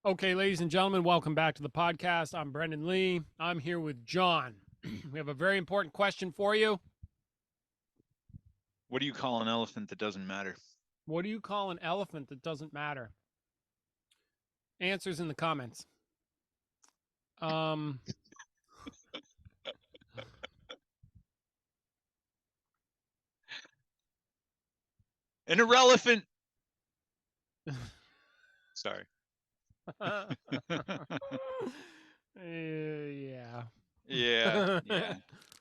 Okay, ladies and gentlemen, welcome back to the podcast. I'm Brendan Lee. I'm here with John. We have a very important question for you. What do you call an elephant that doesn't matter? What do you call an elephant that doesn't matter? Answers in the comments. Um, An irrelevant. Sorry. yeah. Yeah, All yeah,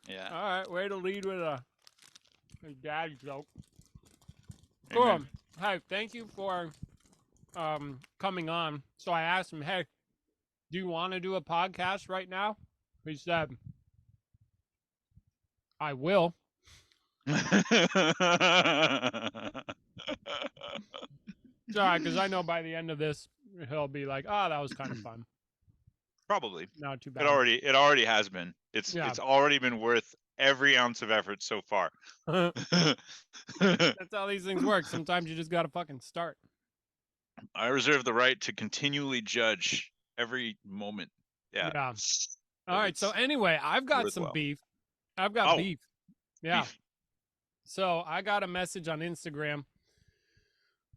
yeah. right, way to lead with a dad joke. Cool. Amen. Hey, thank you for coming on. So I asked him, hey, do you want to do a podcast right now? He said, I will. Sorry, because I know by the end of this, he'll be like, oh, that was kind of fun. Probably. Not too It bad. already has been. It's already been worth every ounce of effort so far. That's how these things work. Sometimes you just got to fucking start. I reserve the right to continually judge every moment. Yeah. All right. So anyway, I've got some beef. I've got beef. Yeah. Beef. So I got a message on Instagram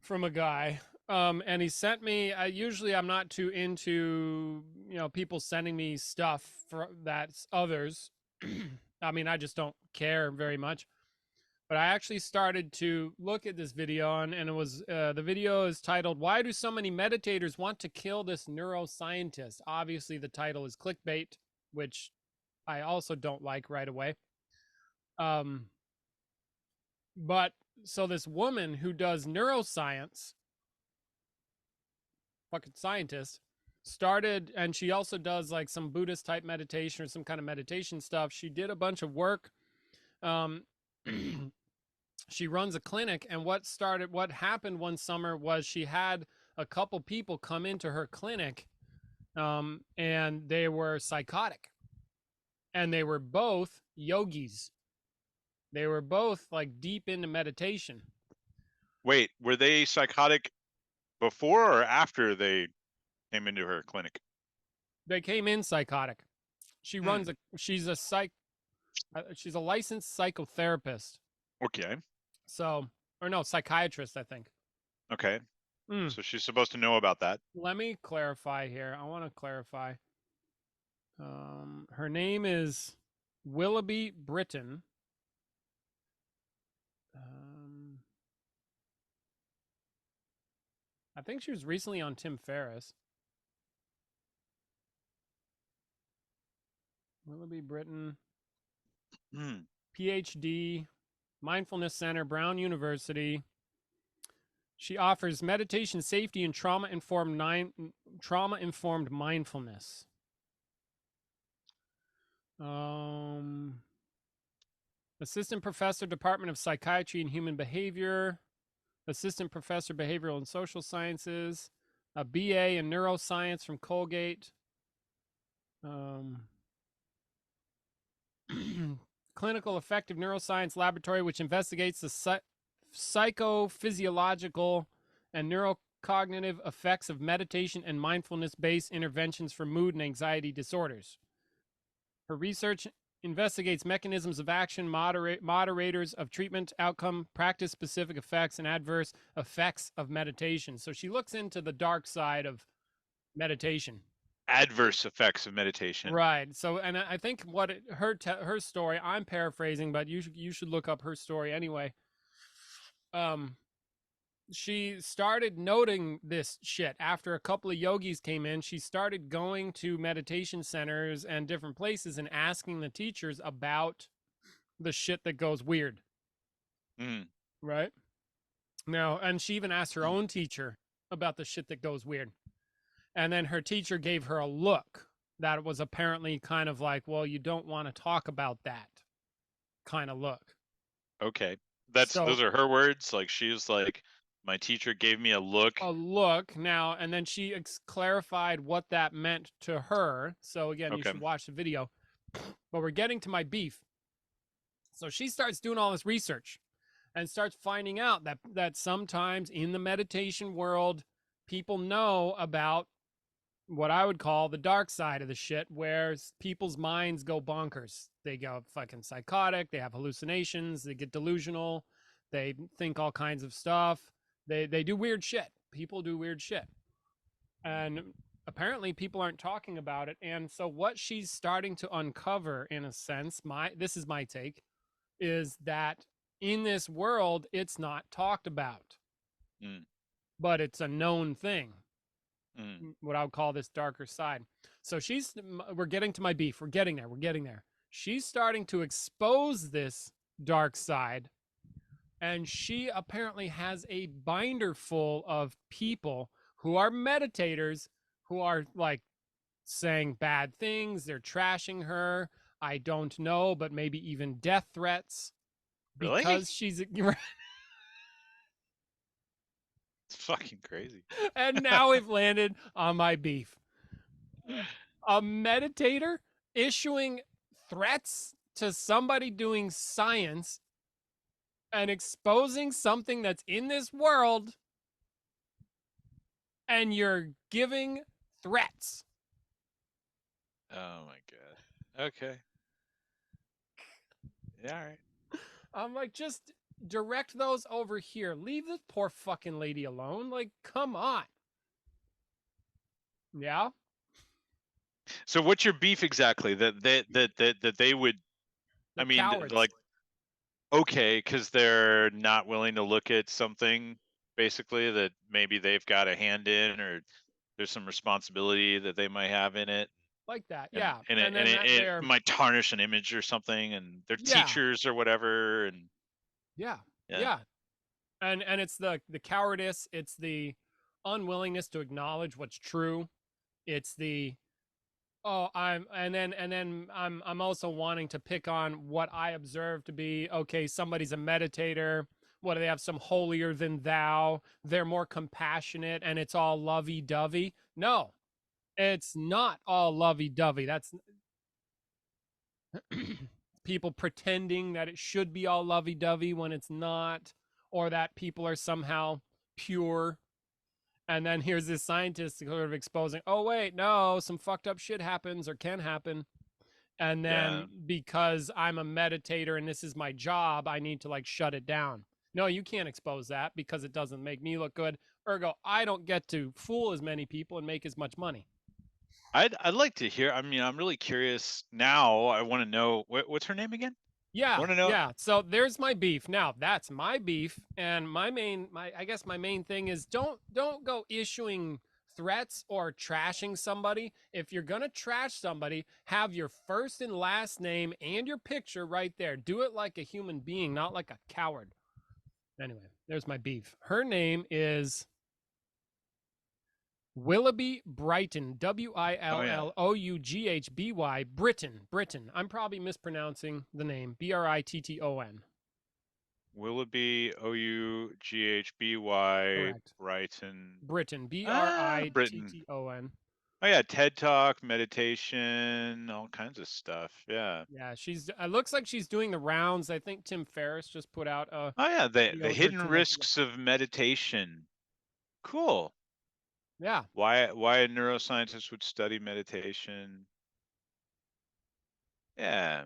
from a guy. And he sent me, usually I'm not too into, people sending me stuff that's others. I mean, I just don't care very much. But I actually started to look at this video, and it was, the video is titled, Why Do So Many Meditators Want to Kill This Neuroscientist? Obviously, the title is clickbait, which I also don't like right away. But so this woman who does neuroscience, fucking scientist, started, and she also does like some Buddhist type meditation or some kind of meditation stuff. She did a bunch of work. She runs a clinic, and what happened one summer was she had a couple people come into her clinic, and they were psychotic, and they were both yogis. They were both like deep into meditation. Wait, were they psychotic before or after they came into her clinic? They came in psychotic. She runs she's a licensed psychotherapist. Okay. So, or no, psychiatrist, I think. Okay. So she's supposed to know about that. Let me clarify here. I want to clarify. Her name is Willoughby Britton. I think she was recently on Tim Ferriss. Willoughby Britton. PhD, Mindfulness Center, Brown University. She offers meditation safety and trauma-informed mindfulness. Assistant Professor, Department of Psychiatry and Human Behavior. Assistant Professor, Behavioral and Social Sciences. A BA in Neuroscience from Colgate. Clinical Effective Neuroscience Laboratory, which investigates the psychophysiological and neurocognitive effects of meditation and mindfulness-based interventions for mood and anxiety disorders. Her research investigates mechanisms of action, moderators of treatment outcome, practice-specific effects, and adverse effects of meditation. So she looks into the dark side of meditation. Adverse effects of meditation. Right. So, and I think her story, I'm paraphrasing, but you should look up her story anyway. She started noting this shit after a couple of yogis came in. She started going to meditation centers and different places and asking the teachers about the shit that goes weird. Right? Now, and she even asked her own teacher about the shit that goes weird. And then her teacher gave her a look that was apparently kind of like, well, you don't want to talk about that kind of look. Okay. Those are her words. Like, she's like, my teacher gave me a look. A look. Now, and then she clarified what that meant to her. So again, you should watch the video. But we're getting to my beef. So she starts doing all this research and starts finding out that sometimes in the meditation world, people know about what I would call the dark side of the shit, where people's minds go bonkers. They go fucking psychotic. They have hallucinations. They get delusional. They think all kinds of stuff. They do weird shit. People do weird shit, and apparently people aren't talking about it. And so what she's starting to uncover, in a sense, this is my take, is that in this world it's not talked about, but it's a known thing. What I would call this darker side. So we're getting to my beef. We're getting there. She's starting to expose this dark side. And she apparently has a binder full of people who are meditators who are like saying bad things. They're trashing her. I don't know, but maybe even death threats. Really? Because she's It's fucking crazy. And now we've landed on my beef. A meditator issuing threats to somebody doing science and exposing something that's in this world, and you're giving threats. Oh my god. Okay. Yeah, all right. I'm like, just direct those over here. Leave this poor fucking lady alone. Like, come on. Yeah. So what's your beef exactly? That they would, They're I mean, cowards. like, okay, because they're not willing to look at something basically that maybe they've got a hand in, or there's some responsibility that they might have in it. Like that, and, yeah. And, And it, and then it, it might tarnish an image or something, and they're teachers or whatever, and yeah. And it's the cowardice. It's the unwillingness to acknowledge what's true. It's the I'm also wanting to pick on what I observe to be, okay, somebody's a meditator. What do they have? Some holier than thou. They're more compassionate, and it's all lovey dovey. No, it's not all lovey dovey. That's people pretending that it should be all lovey dovey when it's not, or that people are somehow pure. And then here's this scientist sort of exposing, oh, wait, no, some fucked up shit happens or can happen. And then because I'm a meditator and this is my job, I need to like shut it down. No, you can't expose that because it doesn't make me look good. Ergo, I don't get to fool as many people and make as much money. I'd like to hear. I mean, I'm really curious now. I want to know what's her name again. Yeah, want to know? yeah. So there's my beef. Now that's my beef, and my main thing is don't go issuing threats or trashing somebody. If you're gonna trash somebody, have your first and last name and your picture right there. Do it like a human being, not like a coward. Anyway, there's my beef. Her name is Willoughby Britton, Willoughby, Britton. I'm probably mispronouncing the name. Britton. Willoughby, Oughby, Correct. Brighton. Britton, Britton. Britton. Oh yeah, TED Talk, meditation, all kinds of stuff. Yeah. Yeah, it looks like she's doing the rounds. I think Tim Ferriss just put out a. Oh yeah, the hidden risks of meditation. Cool. Yeah. Why a neuroscientist would study meditation. Yeah.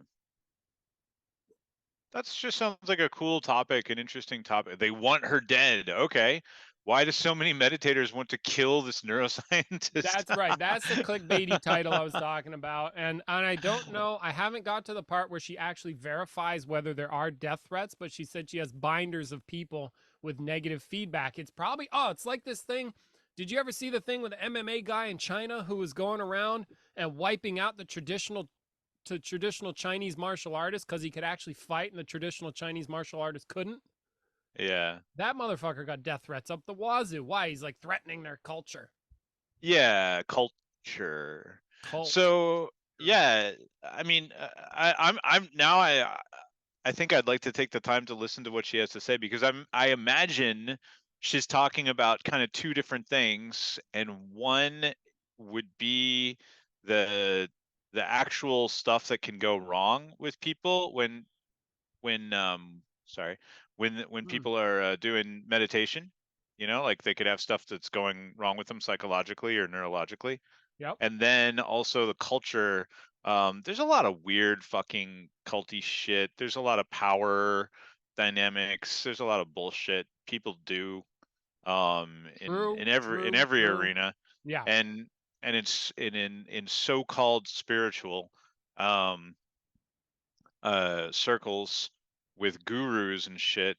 That's just sounds like a cool topic, an interesting topic. They want her dead. Okay. Why do so many meditators want to kill this neuroscientist? That's right. That's the clickbaity title I was talking about. And I don't know. I haven't got to the part where she actually verifies whether there are death threats, but she said she has binders of people with negative feedback. It's probably, it's like this thing. Did you ever see the thing with the MMA guy in China who was going around and wiping out the traditional Chinese martial artists because he could actually fight and the traditional Chinese martial artists couldn't? Yeah. That motherfucker got death threats up the wazoo. Why? He's like threatening their culture. Yeah, culture. So yeah, I mean, I'm now I think I'd like to take the time to listen to what she has to say, because I imagine she's talking about kind of two different things, and one would be the actual stuff that can go wrong with people when people are doing meditation, like they could have stuff that's going wrong with them psychologically or neurologically. Yep. And then also the culture. There's a lot of weird fucking culty shit. There's a lot of power dynamics. There's a lot of bullshit people do in every True. arena. Yeah. And it's in so-called spiritual circles with gurus and shit.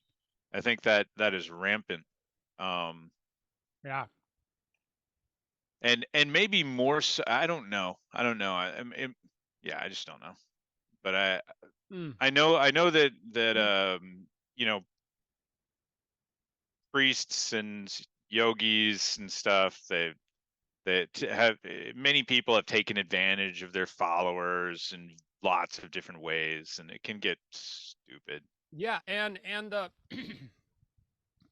I think that is rampant. Yeah. And maybe more so, I don't know. Yeah, I just don't know. But I know that priests and yogis and stuff, many people have taken advantage of their followers in lots of different ways, and it can get stupid. Yeah, and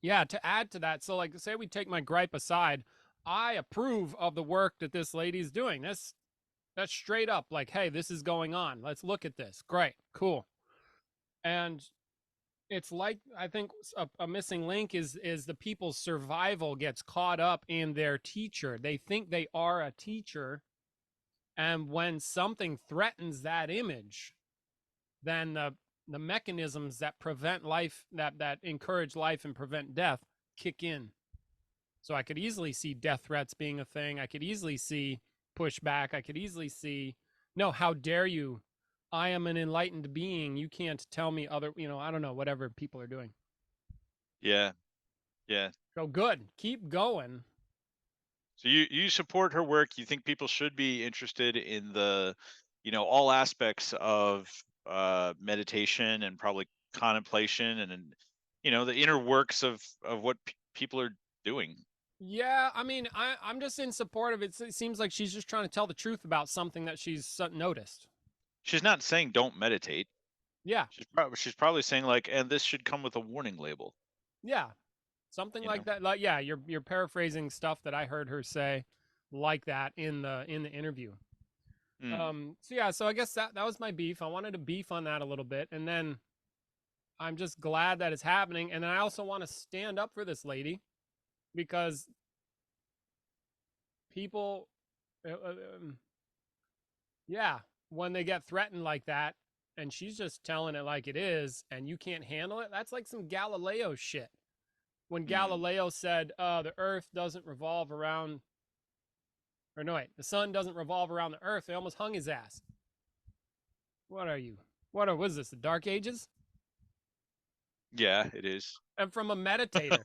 yeah, to add to that, so like say we take my gripe aside, I approve of the work that this lady's doing. That's straight up like, hey, this is going on. Let's look at this. Great, cool. And it's like, I think a missing link is the people's survival gets caught up in their teacher. They think they are a teacher, and when something threatens that image, then the mechanisms that prevent life, that encourage life and prevent death, kick in. So I could easily see death threats being a thing. I could easily see pushback. I could easily see, no, how dare you? I am an enlightened being. You can't tell me other, I don't know, whatever people are doing. Yeah. Yeah. So good. Keep going. So you support her work. You think people should be interested in the, all aspects of meditation and probably contemplation and the inner works of what people are doing. Yeah, I mean, I'm just in support of it. It seems like she's just trying to tell the truth about something that she's noticed. She's not saying don't meditate. Yeah. She's probably saying like, and this should come with a warning label. Yeah. Something You like know? that. Like, yeah, you're paraphrasing stuff that I heard her say like that in the interview. So yeah, so I guess that was my beef. I wanted to beef on that a little bit, and then I'm just glad that it's happening. And then I also want to stand up for this lady because people, yeah, when they get threatened like that, and she's just telling it like it is, and you can't handle it, that's like some Galileo shit. When Galileo said the Earth doesn't revolve around, or no, wait, the sun doesn't revolve around the Earth, they almost hung his ass. What are you? What is this, the Dark Ages? Yeah, it is. And from a meditator.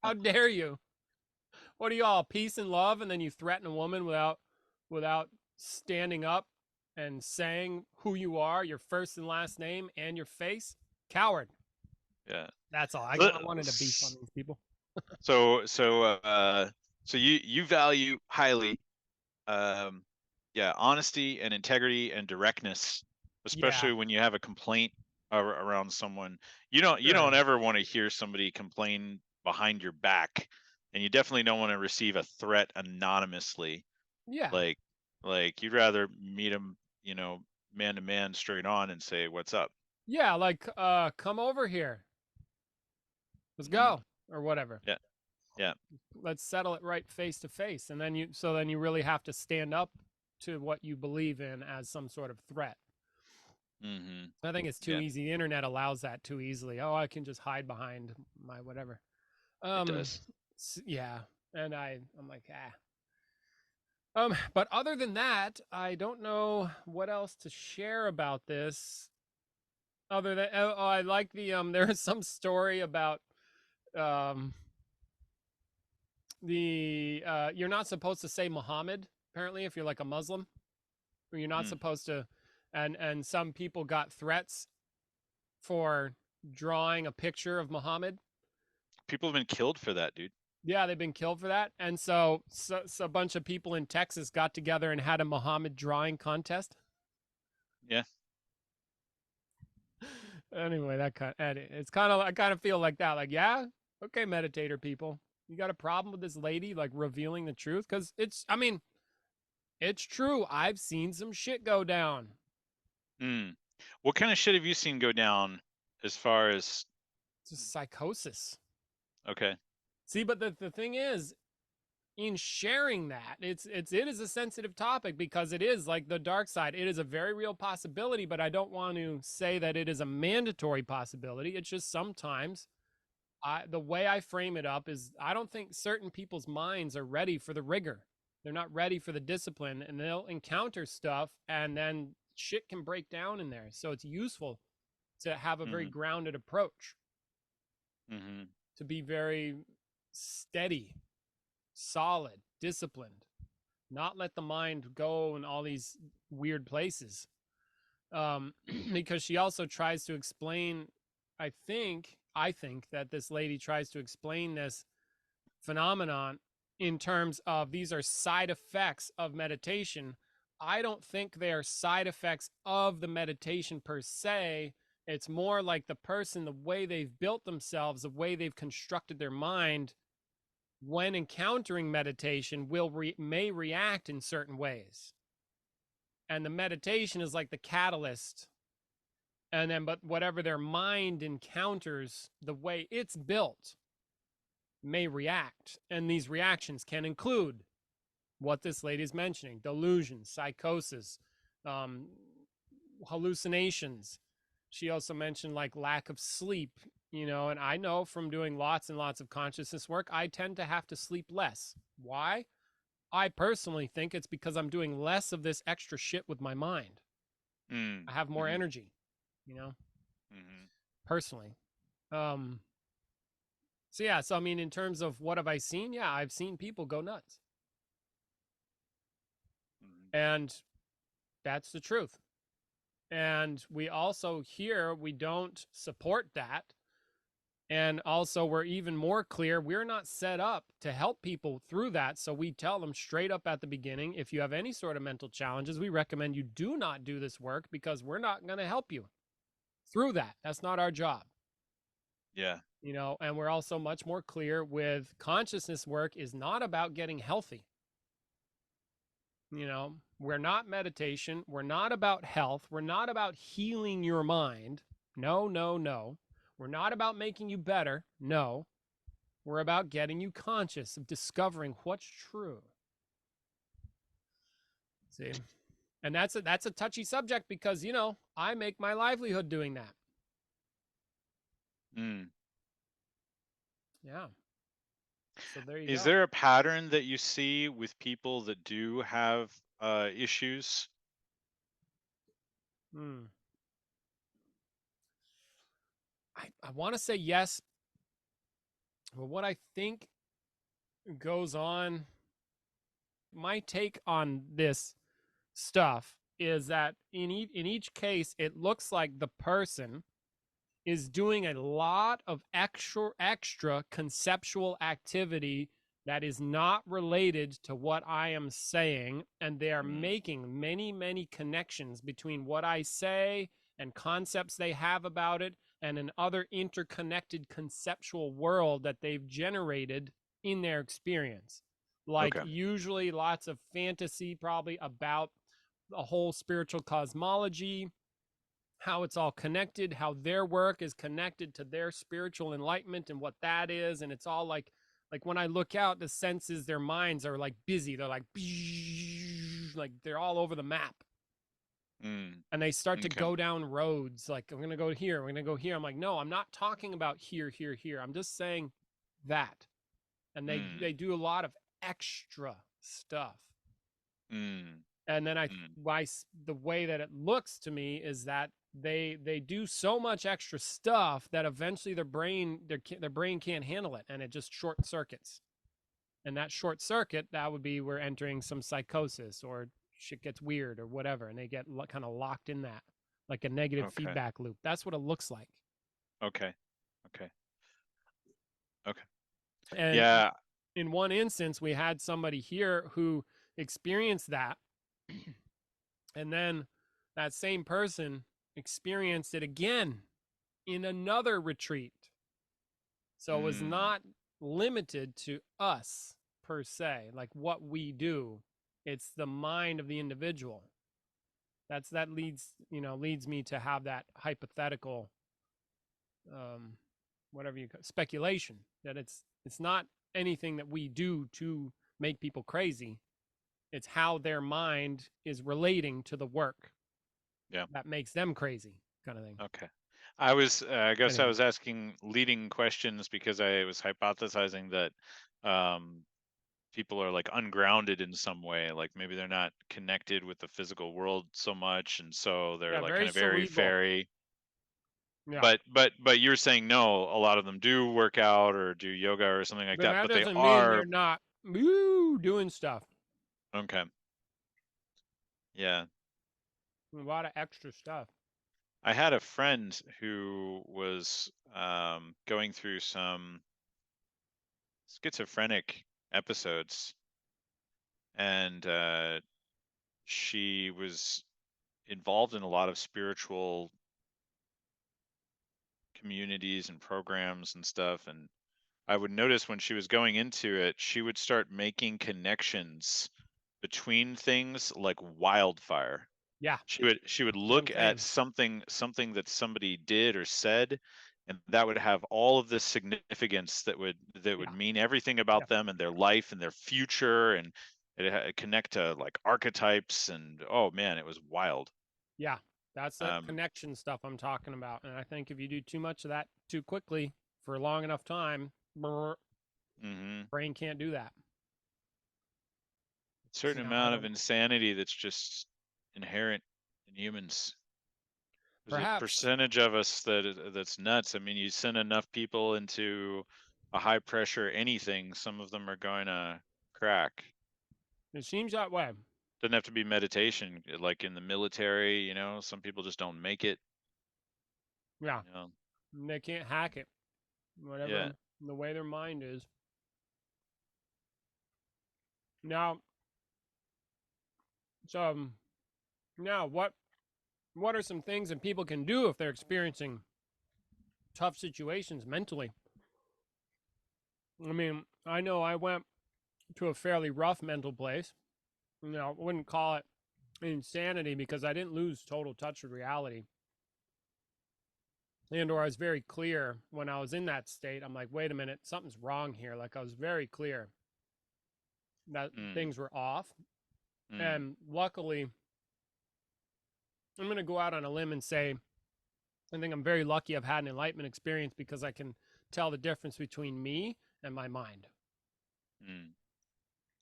How dare you? What are you all, peace and love, and then you threaten a woman without standing up and saying who you are, your first and last name, and your face? Coward. Yeah. That's all. I wanted to beef on these people. so you value highly honesty and integrity and directness, especially when you have a complaint around someone. You don't ever want to hear somebody complain behind your back, and you definitely don't want to receive a threat anonymously. Yeah. Like you'd rather meet them, man to man, straight on, and say, "What's up?" Yeah, like come over here. Let's go, or whatever. Yeah. Yeah. Let's settle it right face to face, and then you really have to stand up to what you believe in as some sort of threat. I think it's too easy. The internet allows that too easily. Oh, I can just hide behind my whatever. It does. Yeah, and I'm like, but other than that, I don't know what else to share about this. Other than I like the there is some story about you're not supposed to say Muhammad apparently if you're like a Muslim, or you're not supposed to, and some people got threats for drawing a picture of Muhammad. People have been killed for that, dude. Yeah, they've been killed for that. And so a bunch of people in Texas got together and had a Muhammad drawing contest. Yeah. Anyway, it's kind of, I kind of feel like that. Like, yeah, okay, meditator people, you got a problem with this lady like revealing the truth? Because it's true. I've seen some shit go down. What kind of shit have you seen go down as far as just psychosis? Okay. See, but the thing is, in sharing that, it is a sensitive topic because it is like the dark side. It is a very real possibility, but I don't want to say that it is a mandatory possibility. It's just sometimes the way I frame it up is I don't think certain people's minds are ready for the rigor. They're not ready for the discipline, and they'll encounter stuff and then shit can break down in there. So it's useful to have a very grounded approach, to be very steady, solid, disciplined, not let the mind go in all these weird places. Because she also tries to explain, I think that this lady tries to explain this phenomenon in terms of these are side effects of meditation. I don't think they are side effects of the meditation per se. It's more like the person, the way they've built themselves, the way they've constructed their mind when encountering meditation may react in certain ways. And the meditation is like the catalyst. And then, but whatever their mind encounters, the way it's built may react. And these reactions can include what this lady is mentioning: delusions, psychosis, hallucinations. She also mentioned like lack of sleep, and I know from doing lots and lots of consciousness work, I tend to have to sleep less. Why? I personally think it's because I'm doing less of this extra shit with my mind. I have more energy, personally. So yeah, so I mean, in terms of what have I seen? Yeah, I've seen people go nuts. And that's the truth. And we also here, we don't support that. And also, we're even more clear, we're not set up to help people through that. So we tell them straight up at the beginning, if you have any sort of mental challenges, we recommend you do not do this work because we're not going to help you through that. That's not our job. Yeah. And we're also much more clear with consciousness work is not about getting healthy. We're not meditation. We're not about health. We're not about healing your mind. No, no, no. We're not about making you better. No. We're about getting you conscious of discovering what's true. See? And that's a touchy subject because, I make my livelihood doing that. Yeah. So there you go. Is there a pattern that you see with people that do have issues? I want to say yes. But what I think goes on, my take on this stuff is that in each case, it looks like the person is doing a lot of extra conceptual activity that is not related to what I am saying, and they are making many, many connections between what I say and concepts they have about it and an other interconnected conceptual world that they've generated in their experience. Like usually lots of fantasy probably about a whole spiritual cosmology, how it's all connected, how their work is connected to their spiritual enlightenment and what that is. And it's all like when I look out, the senses, their minds are like busy. They're like they're all over the map. And they start to go down roads. Like, I'm going to go here. We're going to go here. I'm like, no, I'm not talking about here, here, here. I'm just saying that. And they do a lot of extra stuff. And then the way that it looks to me is that they do so much extra stuff that eventually their brain can't handle it, and it just short circuits. And that short circuit, that would be we're entering some psychosis or shit gets weird or whatever, and they get kind of locked in that, like a negative feedback loop. That's what it looks like. Okay. And yeah, in one instance, we had somebody here who experienced that, and then that same person experienced it again in another retreat. So it was not limited to us per se, like what we do. It's the mind of the individual. That leads me to have that hypothetical, whatever you call it, speculation, that it's not anything that we do to make people crazy. It's how their mind is relating to the work. Yeah. That makes them crazy, kind of thing. Okay. I guess I was asking leading questions because I was hypothesizing that people are like ungrounded in some way, like maybe they're not connected with the physical world so much, and so they're like kind of very fairy. Yeah. But you're saying no, a lot of them do work out or do yoga or something like that, but they doesn't are mean they're not doing stuff. Okay. Yeah. A lot of extra stuff. I had a friend who was going through some schizophrenic episodes, and she was involved in a lot of spiritual communities and programs and stuff, and I would notice when she was going into it, she would start making connections between things like wildfire. Yeah. She would look at something that somebody did or said, and that would have all of this significance that would mean everything about them and their life and their future, and it connect to like archetypes, and oh man, it was wild. Yeah, that's that connection stuff I'm talking about. And I think if you do too much of that too quickly for a long enough time, brain can't do that. A certain amount of insanity that's just inherent in humans. There's a percentage of us that's nuts. I mean, you send enough people into a high pressure anything, some of them are going to crack. It seems that way. Doesn't have to be meditation, like in the military, you know, some people just don't make it. Yeah. You know? They can't hack it. Whatever the way their mind is. Now, so now what are some things that people can do if they're experiencing tough situations mentally? I mean, I know I went to a fairly rough mental place. You know, I wouldn't call it insanity because I didn't lose total touch with reality. Or I was very clear when I was in that state. I'm like, wait a minute, something's wrong here. Like, I was very clear that things were off. And luckily, I'm going to go out on a limb and say, I think I'm very lucky I've had an enlightenment experience because I can tell the difference between me and my mind.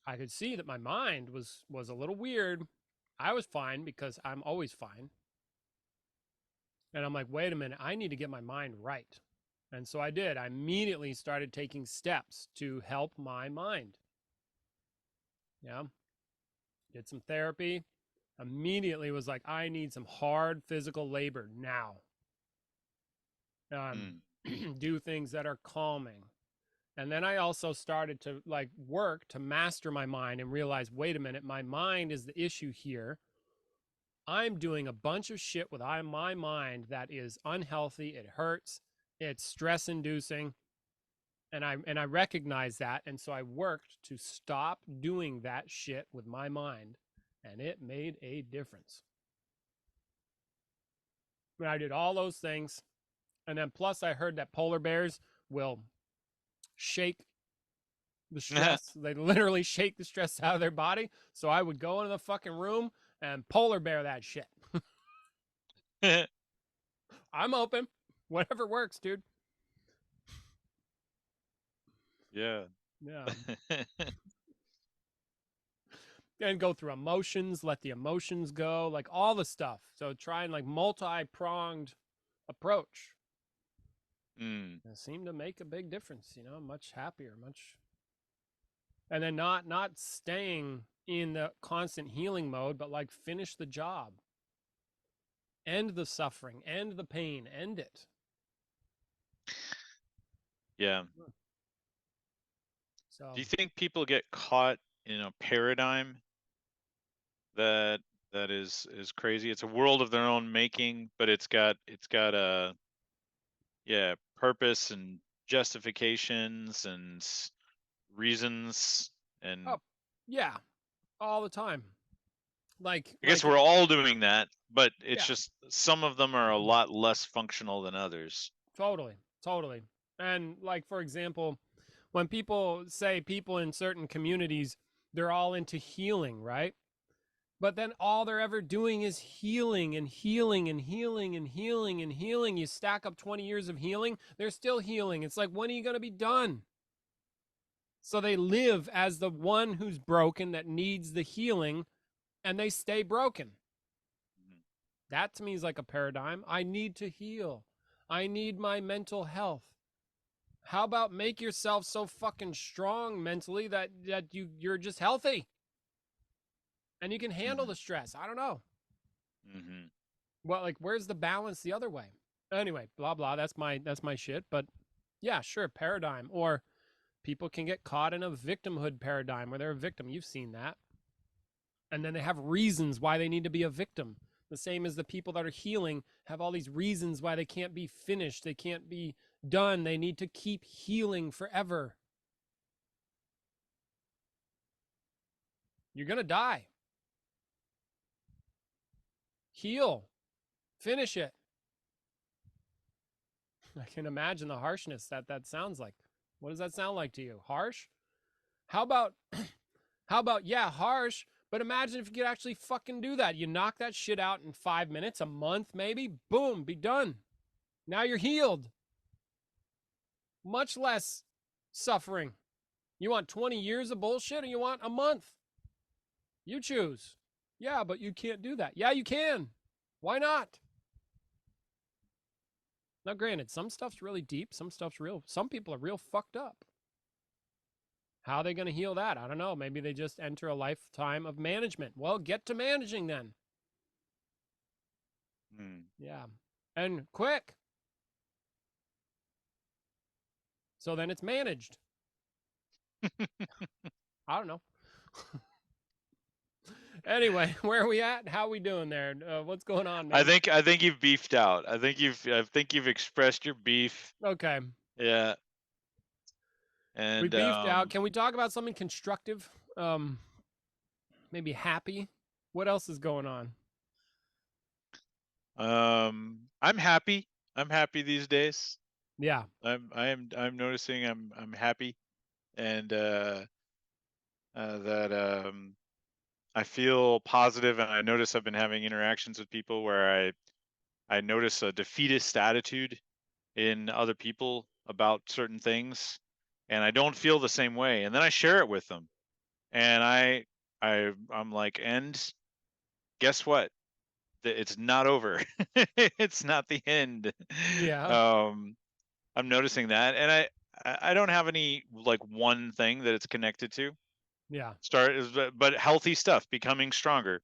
I could see that my mind was a little weird. I was fine because I'm always fine. And I'm like, wait a minute, I need to get my mind right. And so I did. I immediately started taking steps to help my mind. Yeah. Did some therapy. Immediately was like, I need some hard physical labor now. Do things that are calming. And then I also started to like work to master my mind and realize, wait a minute, my mind is the issue here. I'm doing a bunch of shit with my mind that is unhealthy. It hurts. It's stress inducing. And I recognize that. And so I worked to stop doing that shit with my mind. And it made a difference. When I did all those things. And then plus I heard that polar bears will shake the stress. They literally shake the stress out of their body. So I would go into the fucking room and polar bear that shit. I'm open. Whatever works, dude. Yeah. And go through emotions, let the emotions go, like all the stuff. So try and like multi-pronged approach. It seemed to make a big difference, you know, much happier, much. And then not staying in the constant healing mode, but like finish the job. End the suffering, end the pain, end it. Yeah. So, do you think people get caught in a paradigm that is crazy? It's a world of their own making, but it's got a purpose and justifications and reasons and all the time. Like I guess we're all doing that, but it's just some of them are a lot less functional than others. Totally. And like, for example, when people say people in certain communities, they're all into healing, right? But then all they're ever doing is healing and healing and healing and healing and healing. You stack up 20 years of healing, they're still healing. It's like, when are you going to be done? So they live as the one who's broken that needs the healing, and they stay broken. That to me is like a paradigm. I need to heal. I need my mental health. How about make yourself so fucking strong mentally that you're just healthy and you can handle the stress? I don't know. Well, like, where's the balance the other way? Anyway, blah blah. That's my shit. But yeah, sure, paradigm. Or people can get caught in a victimhood paradigm where they're a victim. You've seen that. And then they have reasons why they need to be a victim. The same as the people that are healing have all these reasons why they can't be finished. They can't be done. They need to keep healing forever. You're going to die. Heal. Finish it. I can imagine the harshness that sounds like. What does that sound like to you? Harsh? How about, yeah, harsh, but imagine if you could actually fucking do that. You knock that shit out in 5 minutes, a month maybe, boom, be done. Now you're healed. Much less suffering. You want 20 years of bullshit or you want a month? You choose. Yeah, but you can't do that. Yeah, you can. Why not? Now, granted, some stuff's really deep. Some stuff's real. Some people are real fucked up. How are they going to heal that? I don't know. Maybe they just enter a lifetime of management. Well, get to managing then. Yeah. And quick. So then it's managed. I don't know. Anyway, where are we at? How are we doing there? What's going on, man? I think you've beefed out. I think you've expressed your beef. Okay. Yeah. And we beefed out. Can we talk about something constructive? Maybe happy. What else is going on? I'm happy. I'm happy these days. Yeah. I'm noticing I'm happy, and that I feel positive, and I notice I've been having interactions with people where I notice a defeatist attitude in other people about certain things, and I don't feel the same way, and then I share it with them, and I'm like, and guess what? It's not over. It's not the end. Yeah. I'm noticing that, and I don't have any like one thing that it's connected to. Yeah. But healthy stuff, becoming stronger.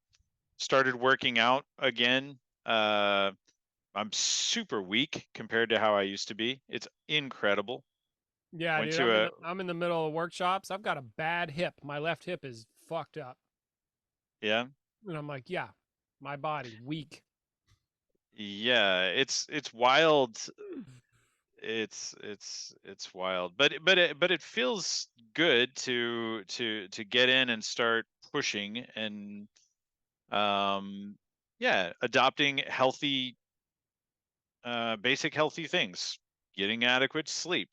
Started working out again. I'm super weak compared to how I used to be. It's incredible. Yeah, dude. I'm in the middle of workshops. I've got a bad hip. My left hip is fucked up. Yeah. And I'm like, yeah, my body weak. Yeah, it's wild. It's wild, but it feels good to get in and start pushing and yeah, adopting healthy basic healthy things, getting adequate sleep,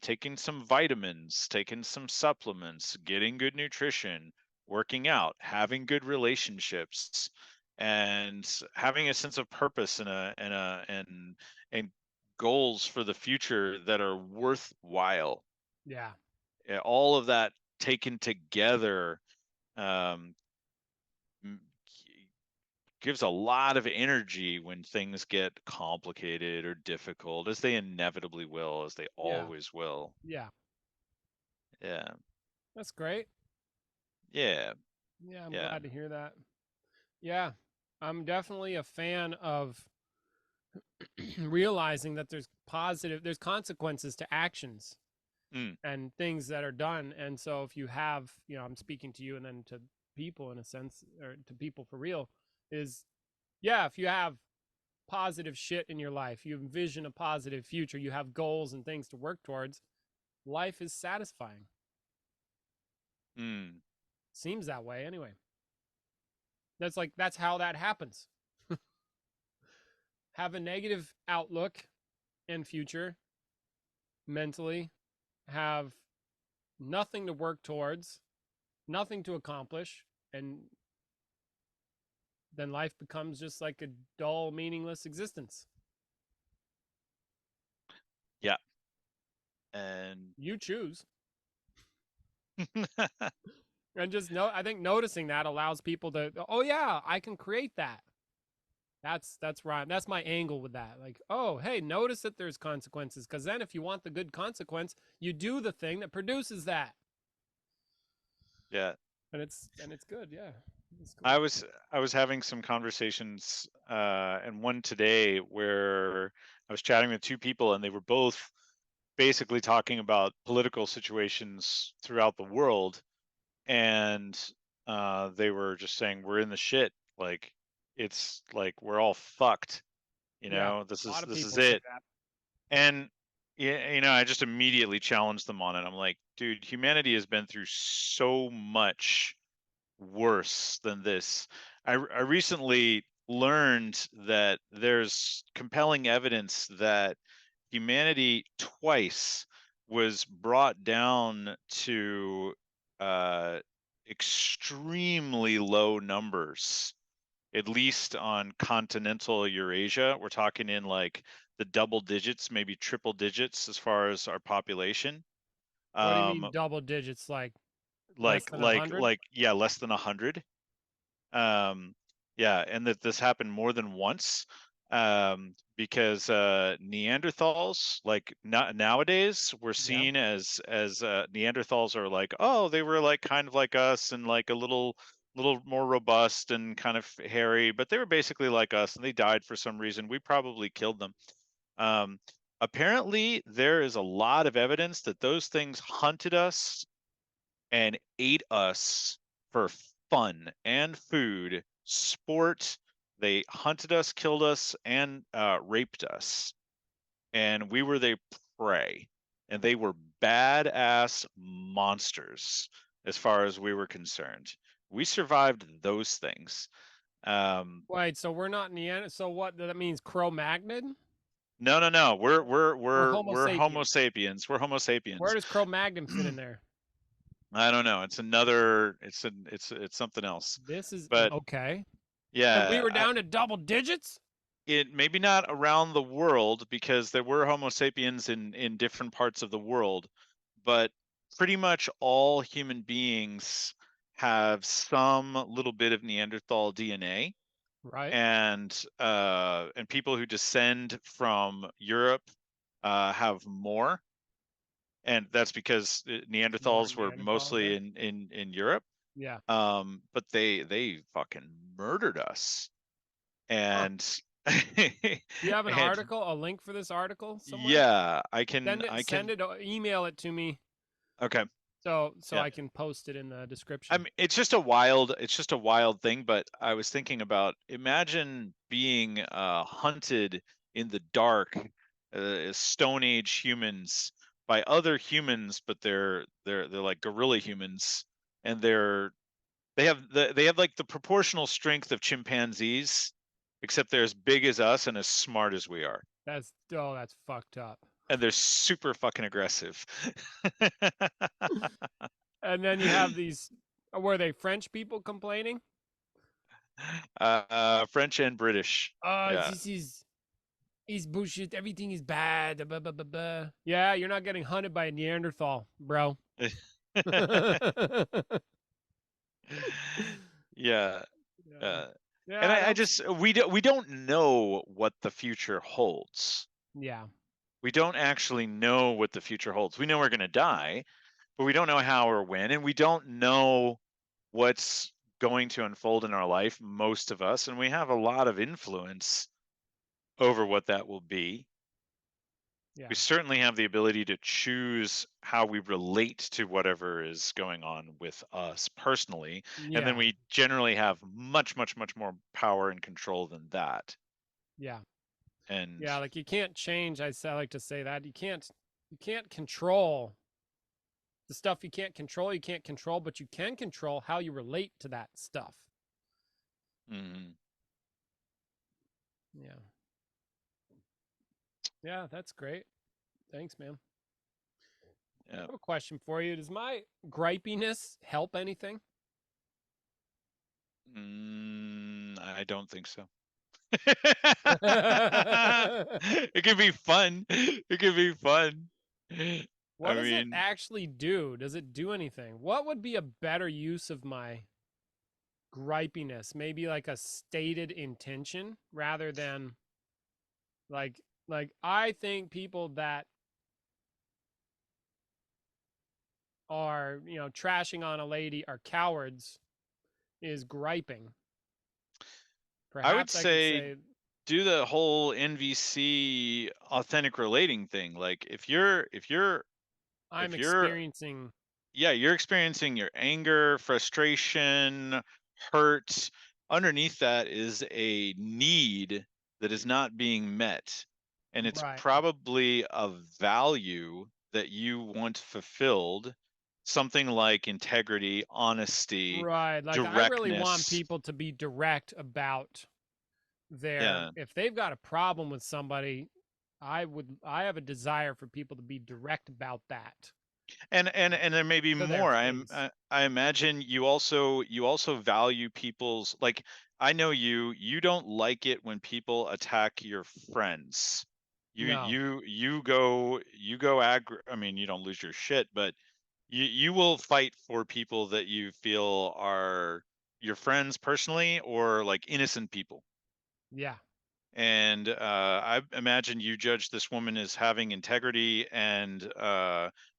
taking some vitamins, taking some supplements, getting good nutrition, working out, having good relationships, and having a sense of purpose and goals for the future that are worthwhile. Yeah. All of that taken together um, gives a lot of energy when things get complicated or difficult, as they inevitably will, as they always will. Yeah. Yeah. That's great. Yeah. Yeah, I'm glad to hear that. Yeah. I'm definitely a fan of realizing that there's consequences to actions and things that are done. And so if you have, I'm speaking to you and then to people in a sense, or to people for real, is if you have positive shit in your life, you envision a positive future, you have goals and things to work towards, life is satisfying. Seems that way anyway. That's how that happens. Have a negative outlook and future mentally, have nothing to work towards, nothing to accomplish, and then life becomes just like a dull, meaningless existence. Yeah. And you choose. And just I think noticing that allows people to, oh yeah, I can create that. That's right. That's my angle with that. Like, oh, hey, notice that there's consequences, because then if you want the good consequence, you do the thing that produces that. Yeah. And it's good. Yeah. It's cool. I was having some conversations, and one today where I was chatting with two people, and they were both basically talking about political situations throughout the world, and they were just saying we're in the shit. Like, it's like we're all fucked. Yeah. This A lot of is people say it. that. And yeah, I just immediately challenged them on it. I'm like, dude, humanity has been through so much worse than this. I recently learned that there's compelling evidence that humanity twice was brought down to uh, extremely low numbers, at least on continental Eurasia. We're talking in like the double digits, maybe triple digits as far as our population. What do you mean double digits? Like less than 100? Yeah, less than 100. Yeah, and that this happened more than once, because Neanderthals, like nowadays, we're seen as Neanderthals are like, oh, they were like kind of like us and like a little more robust and kind of hairy, but they were basically like us, and they died for some reason. We probably killed them. Um, Apparently, there is a lot of evidence that those things hunted us and ate us for fun and food, sport. They hunted us, killed us, and raped us. And we were their prey. And they were badass monsters as far as we were concerned. We survived those things. Wait, so we're not Neanderthal. So what that means? Cro-Magnon? No. Homo We're Homo sapiens. sapiens. We're Homo Where sapiens. does Cro-Magnon fit in there? I don't know. It's another. It's something else. This is But okay. And we yeah, were down to double digits? it maybe not around the world, because there were Homo sapiens in different parts of the world, but pretty much all human beings have some little bit of Neanderthal DNA. Right. And people who descend from Europe have more, and that's because More Neanderthals were Neanderthals mostly there. in Europe. Yeah. But they fucking murdered us. Huh. And Do you have an and article, a link for this article somewhere? yeah, Send it, email it to me. Okay. So Yeah. I can post it in the description. I mean, it's just a wild thing, but I was thinking about, imagine being hunted in the dark, as Stone Age humans, by other humans, but they're like gorilla humans, and they have like the proportional strength of chimpanzees, except they're as big as us and as smart as we are. That's fucked up. And they're super fucking aggressive. And then you have these, were they French people complaining? French and British. Yeah. This is bullshit. Everything is bad. Blah, blah, blah, blah. Yeah, you're not getting hunted by a Neanderthal, bro. Yeah. Yeah, And I that's just we don't know what the future holds. yeah. We don't actually know what the future holds. We know we're going to die, but we don't know how or when, and we don't know what's going to unfold in our life, most of us, and we have a lot of influence over what that will be. Yeah. We certainly have the ability to choose how we relate to whatever is going on with us personally. Yeah. And then we generally have much more power and control than that. Yeah. And yeah, like you can't change. I like to say that you can't control the stuff you can't control. You can't control, but you can control how you relate to that stuff. mm, Yeah. Yeah, that's great. Thanks, man. Yeah. I have a question for you. Does my gripiness help anything? I don't think so. It can be fun. It can be fun. What I does it mean, actually do? Does it do anything? What would be a better use of my gripiness? Maybe like a stated intention rather than like I think people that are, trashing on a lady are cowards is griping. I would Perhaps I could say say do the whole NVC authentic relating thing. Like if you're I'm if you're experiencing. yeah, you're experiencing your anger, frustration, hurt. Underneath that is a need that is not being met. And it's Right. probably a value that you want fulfilled. Something like integrity, honesty, Right. Like I really want directness. people to be direct about Yeah. if they've got a problem with somebody, I have a desire for people to be direct about that And there may be to their more. face. I imagine you also value people's, like, I know you don't like it when people attack your friends. No. I mean, you don't lose your shit, but you will fight for people that you feel are your friends personally, or like innocent people. Yeah. And I imagine you judge this woman as having integrity, and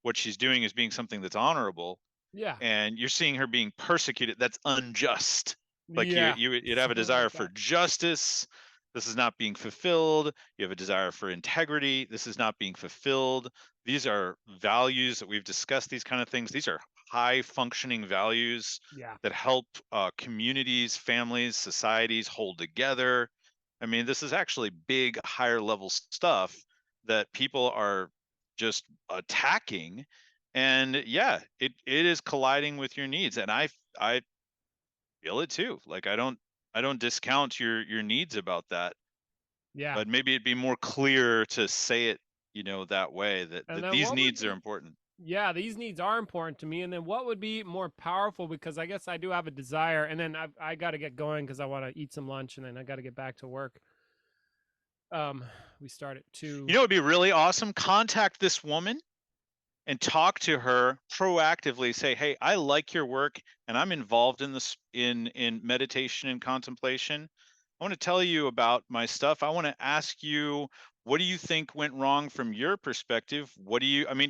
what she's doing is being something that's honorable, Yeah. and you're seeing her being persecuted. That's unjust. Like Yeah. you'd have a Something like desire for that. justice. This is not being fulfilled. You have a desire for integrity. This is not being fulfilled. These are values that we've discussed. These kind of things. These are high functioning values Yeah. that help communities, families, societies hold together. I mean, this is actually big, higher level stuff that people are just attacking. And yeah, it is colliding with your needs. And I feel it too. Like I don't discount your needs about that, Yeah. but maybe it'd be more clear to say it, that way, And that then these what would needs are be important. yeah, these needs are important to me. And then what would be more powerful, because I guess I do have a desire, and then I got to get going because I want to eat some lunch, and then I got to get back to work. Um, we start at 2. It'd be really awesome. Contact this woman and talk to her proactively. Say, hey, I like your work and I'm involved in this, in meditation and contemplation. I want to tell you about my stuff. I want to ask you, what do you think went wrong from your perspective?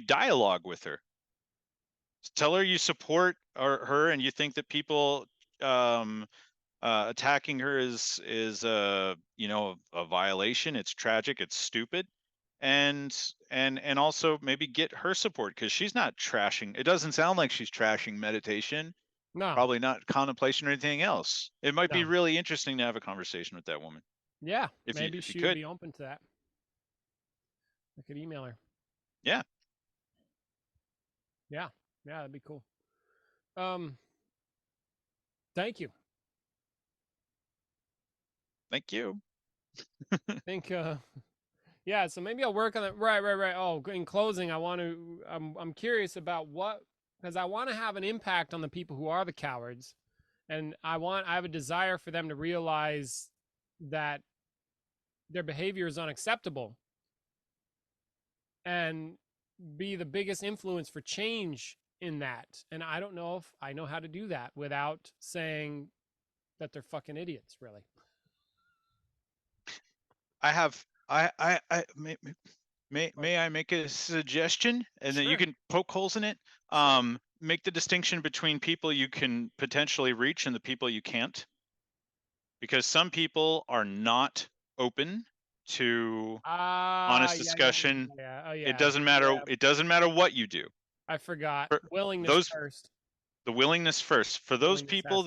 Dialogue with her. Tell her you support her, and you think that people um, attacking her is a violation. It's tragic. It's stupid. And also maybe get her support, because she's not trashing. It doesn't sound like she's trashing meditation. No. Probably not contemplation or anything else. It might be No. really interesting to have a conversation with that woman, Yeah, if you maybe if you she would could. be open to that. I could email her. Yeah. Yeah. Yeah, that'd be cool. Um, Thank you. Thank you. I think yeah, so maybe I'll work on that. Right. Oh, in closing, I'm curious about because I want to have an impact on the people who are the cowards, and I have a desire for them to realize that their behavior is unacceptable and be the biggest influence for change in that. And I don't know if I know how to do that without saying that they're fucking idiots, really. I have I may I make a suggestion, and then you Sure. can poke holes in it. Sure. Make the distinction between people you can potentially reach and the people you can't, because some people are not open to Ah, honest yeah. discussion. Oh, It yeah. doesn't matter. Yeah. It doesn't matter what you do. I forgot. For Willingness those, first. the willingness first. For those Willingness people, has to.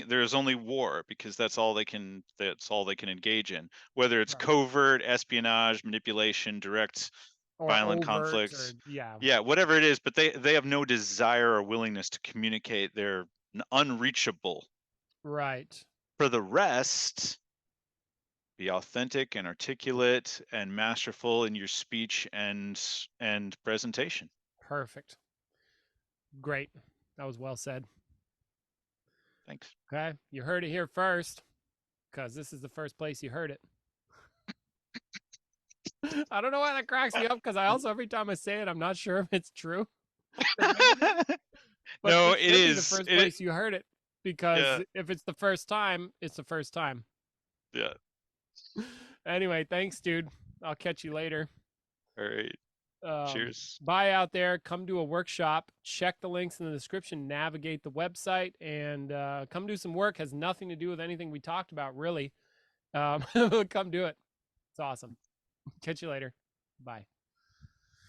there is only war, because that's all they can engage in. Whether it's Right. covert espionage, manipulation, direct Or violent overt, or conflicts, yeah. yeah, whatever it is, but they have no desire or willingness to communicate. They're unreachable. Right. For the rest, be authentic and articulate and masterful in your speech and presentation. Perfect. Great. That was well said. Thanks. Okay. You heard it here first, because this is the first place you heard it. I don't know why that cracks me up, because I also, every time I say it, I'm not sure if it's true. But no, it is the first place you heard it, because if it's the first time, it's the first time. Yeah. Anyway, thanks, dude. I'll catch you later. All right. Cheers. Bye out there. Come do a workshop. Check the links in the description. Navigate the website and come do some work. Has nothing to do with anything we talked about, really. Come do it. It's awesome. Catch you later. Bye.